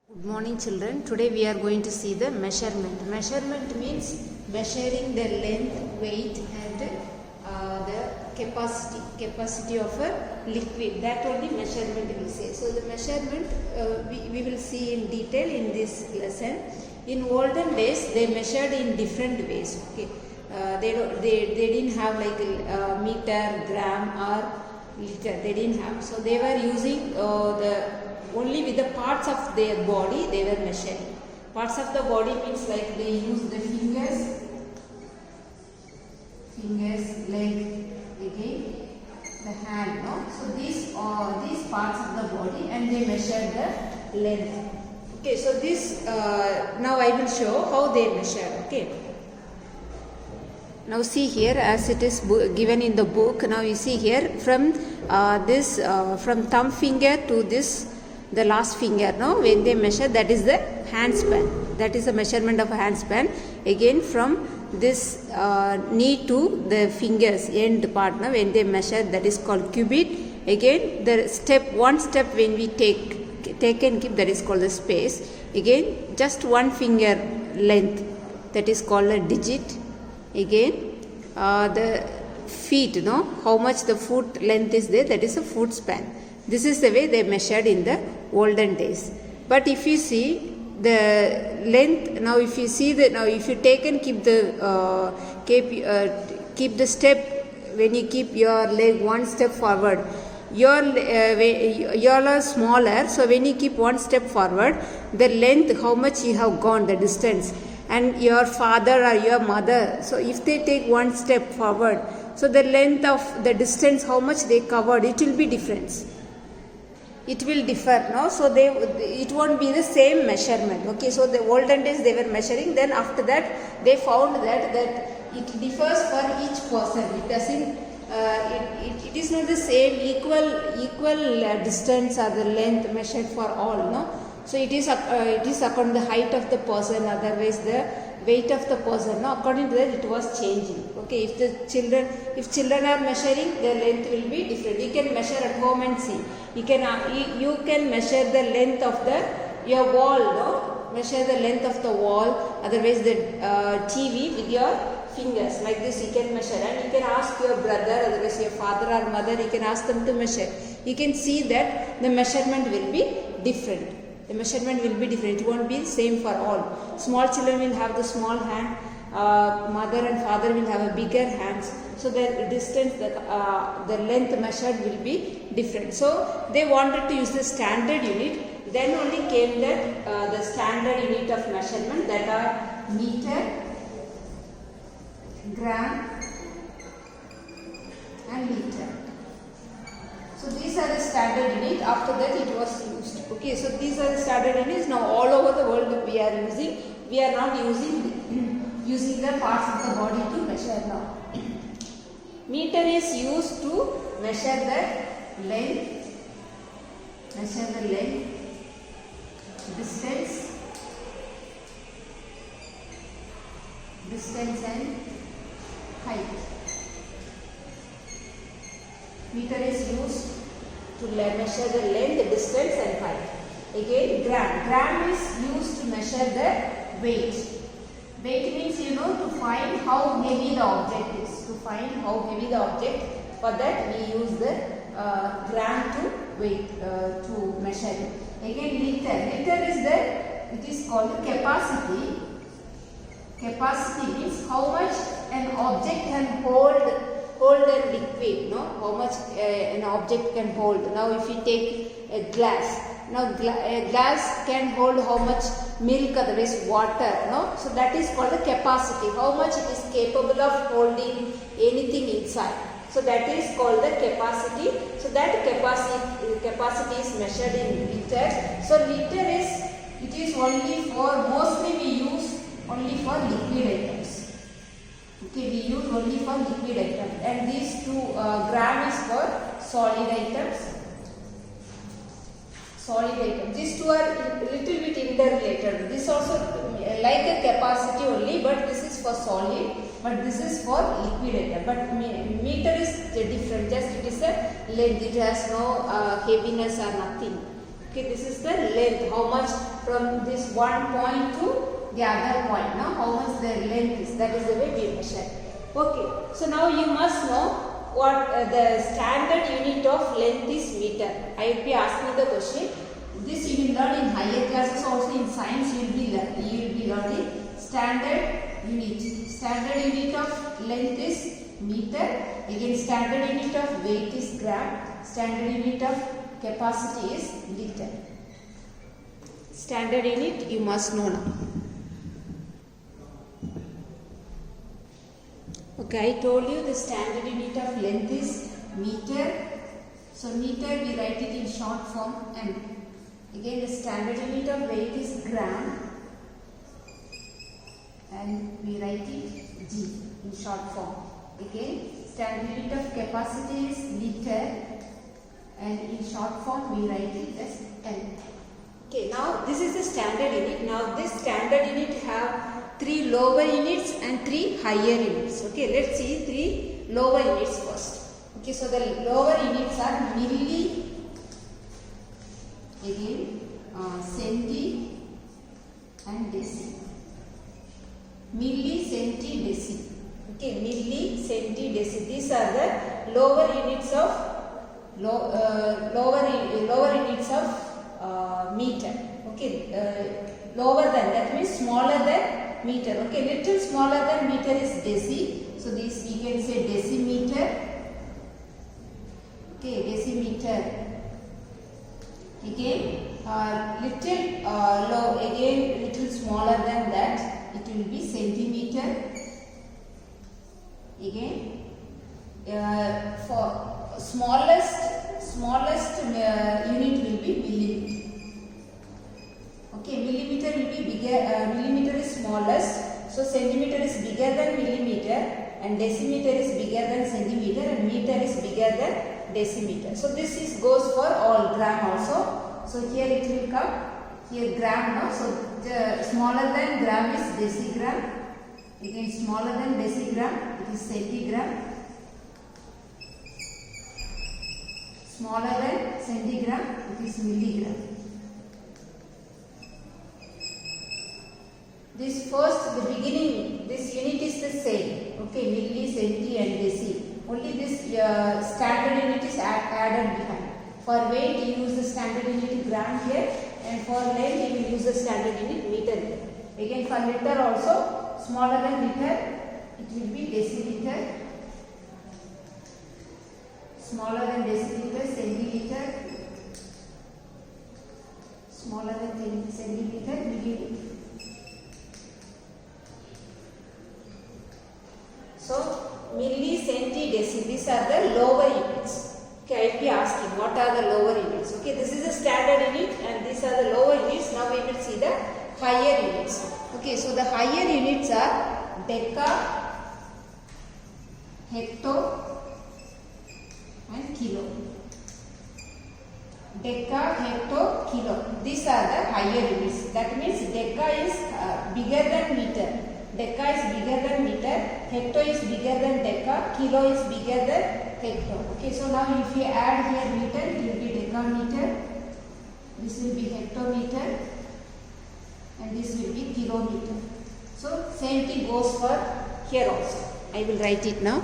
Good morning children. Today we are going to see the measurement. Measurement means measuring the length, weight and the capacity of a liquid. That only measurement we say. So the measurement we will see in detail in this lesson. In olden days they measured in different ways. Okay, they didn't have like meter, gram or liter. They didn't have. So they were using only with the parts of their body they were measuring. Parts of the body means like they use the fingers, leg, again the hand. No? So these parts of the body and they measure the length. Okay, so this now I will show how they measure. Okay. Now see here as it is given in the book. Now you see here from from thumb finger to this the last finger, no, when they measure, that is the hand span. That is the measurement of a hand span. Again from this knee to the fingers end part, no, when they measure, that is called cubit. Again the one step when we take and keep, that is called the space. Again just one finger length, that is called a digit. Again the feet, no, how much the foot length is there, that is a foot span. This is the way they measured in the olden days. But if you see the length, now if you see the, now if you take and keep the keep the step, when you keep your leg one step forward, you are smaller. So when you keep one step forward, the length, how much you have gone, the distance, and your father or your mother, so if they take one step forward, so the length of the distance, how much they covered, it will be different. It will differ, no? So it won't be the same measurement. Okay, so the olden days they were measuring. Then after that they found that it differs for each person. It doesn't. It is not the same equal distance or the length measured for all. No. So it is according to the height of the person. Otherwise the weight of the person. No, according to that it was changing. Okay, if children are measuring, their length will be different. You can measure at home and see. You can measure the length of your wall, no? Measure the length of the wall. Otherwise the TV with your fingers like this you can measure, and you can ask your brother, otherwise your father or mother, you can ask them to measure. You can see that the measurement will be different. The measurement will be different. It won't be the same for all. Small children will have the small hand. Mother and father will have a bigger hands. So the distance, the length measured will be different. So they wanted to use the standard unit. Then only came the standard unit of measurement, that are meter, gram and liter. So these are the standard unit. After that it was used. Okay, so these are the standard units. Now all over the world we are using. We are not using the parts of the body to measure now. Meter is used to measure the length, distance and height. Meter is used to measure the length, distance and height. Again gram is used to measure the weight. Weight means, to find how heavy the object is. To find how heavy the object, for that we use the gram to weight to measure it. Again liter it is called the capacity. Capacity means how much an object can hold a liquid, no? How much an object can hold. Now if you take a glass, now a glass can hold how much milk, otherwise water, no? So that is called the capacity, how much it is capable of holding anything inside. So that is called the capacity. So that capacity is measured in liter. So liter is only for, mostly we use only for liquid items. Okay, we use only for liquid items, and these two gram is for solid items. These two are a little bit interrelated. This also like a capacity only, but this is for solid, but this is for liquid item. But meter is different. Just it is a length. It has no heaviness or nothing. Okay, this is the length. How much from this one point to the other point. Now, how much the length is. That is the way we measure. Okay, so now you must know what the standard unit of length is meter. I will be asking the question. This you will learn in higher classes also. In science you will be learning standard unit. Standard unit of length is meter. Again, standard unit of weight is gram. Standard unit of capacity is liter. Standard unit you must know now. Okay, I told you the standard unit of length is meter. So meter we write it in short form, and again the standard unit of weight is gram, and we write it G in short form. Again, standard unit of capacity is liter, and in short form we write it as L. Okay, now this is the standard unit. Now this standard unit have 3 lower units and 3 higher units. Okay, let's see 3 lower units first. Okay, so the lower units are milli, again centi and deci. Milli, centi, deci. Okay, milli, centi, deci. These are the lower units of lower units of meter. Okay, lower than, that means smaller than meter. Okay, little smaller than meter is deci. So this we can say decimeter. Okay, decimeter. Again, little smaller than that, it will be centimeter. Again, for smallest unit will be millimeter. Okay, millimeter will be bigger. Millimeter is smallest, so centimeter is bigger than millimeter, and decimeter is bigger than centimeter, and meter is bigger than decimeter. So this goes for all. Gram also. So here it will come. Here gram now. So the smaller than gram is decigram. Again, smaller than decigram, it is centigram. Smaller than centigram, it is milligram. This first, the beginning, this unit is the same. Okay, milli, centi and deci. Only this standard unit is added behind. For weight, you use the standard unit gram here, and for length, you will use the standard unit meter here. Again, for liter also, smaller than liter, it will be deciliter. Smaller than deciliter, centiliter. Smaller than centiliter, milliliter. So, milli, centi, deci, these are the lower units. Okay, I will be asking what are the lower units. Okay, this is the standard unit and these are the lower units. Now we will see the higher units. Okay, so the higher units are deca, hecto and kilo. Deca, hecto, kilo. These are the higher units. That means deca is bigger than meter. Deca is bigger than meter, hecto is bigger than deca, kilo is bigger than hecto. Okay, so now if we add here meter, it will be decameter, this will be hectometer, and this will be kilometer. So same thing goes for here also. I will write it now.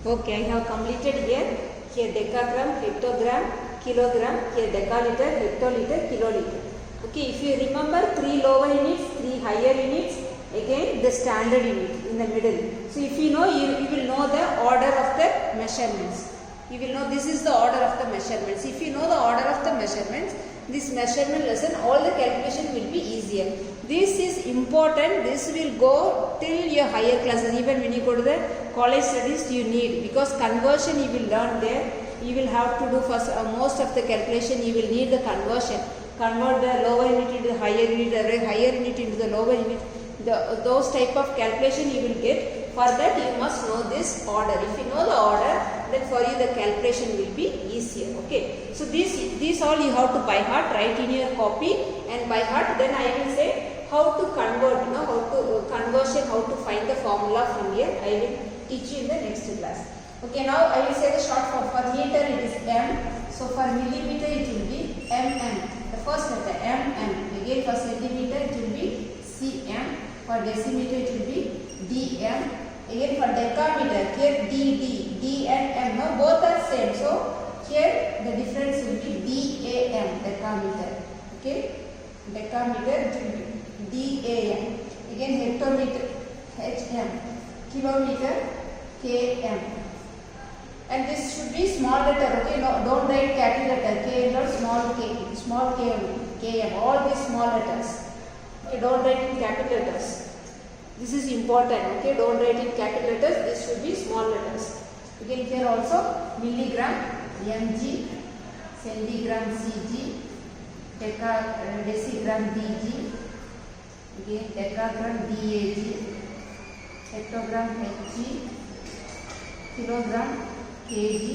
Okay, I have completed here. Here decagram, hectogram, kilogram, here decaliter, hectoliter, kiloliter. Okay, if you remember 3 lower units, 3 higher units, again the standard unit in the middle. So if you know, you will know the order of the measurements. You will know this is the order of the measurements. If you know the order of the measurements, this measurement lesson, all the calculation will be easier. This is important. This will go till your higher classes. Even when you go to the college studies, you need, because conversion you will learn there. You will have to do first most of the calculation. You will need the conversion. Convert the lower unit into the higher unit, the higher unit into the lower unit. Those type of calculation you will get. For that you must know this order. If you know the order, then for you the calculation will be easier. Okay. So these all you have to by heart, write in your copy and by heart. Then I will say how to convert, how to conversion, how to find the formula from here. I will teach you in the next class. Okay. Now I will say the short form. For meter it is M. So for for millimeter it will be mm. The first letter mm. Again for centimeter it will be cm. For decimeter it will be dm. Again for decameter, here dd, d and m, no, both are same. So here the difference will be dam, decameter. Okay, decameter it will be dam. Again hectometer, hm, kilometer, km. And this should be small letter. Okay, no, don't write capital letter. K or small k only. Km. All these small letters. Okay, don't write in capital letters. This is important. Okay, don't write in capital letters. This should be small letters. Again here also milligram, mg, centigram, cg, decigram, dg. Again decagram, dag, hectogram, hg, kilogram, kg,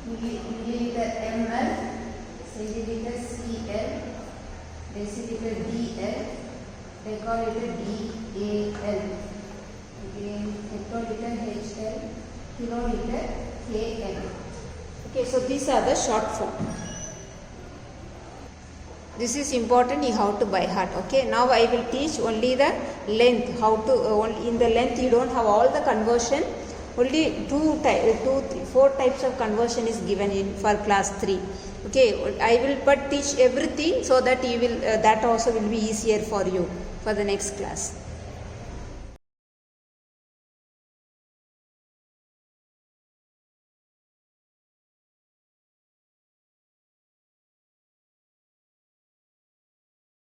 milliliter, ml, centiliter, cl, deciliter, dl, decaliter, dal, again hectoliter, hl, kiloliter, kl. Okay, so these are the short form. This is important, you have to by heart. Okay, now I will teach only the length. How to in the length you don't have all the conversion. Only 4 types of conversion is given in for class 3. Okay, I will but teach everything so that you will that also will be easier for you for the next class.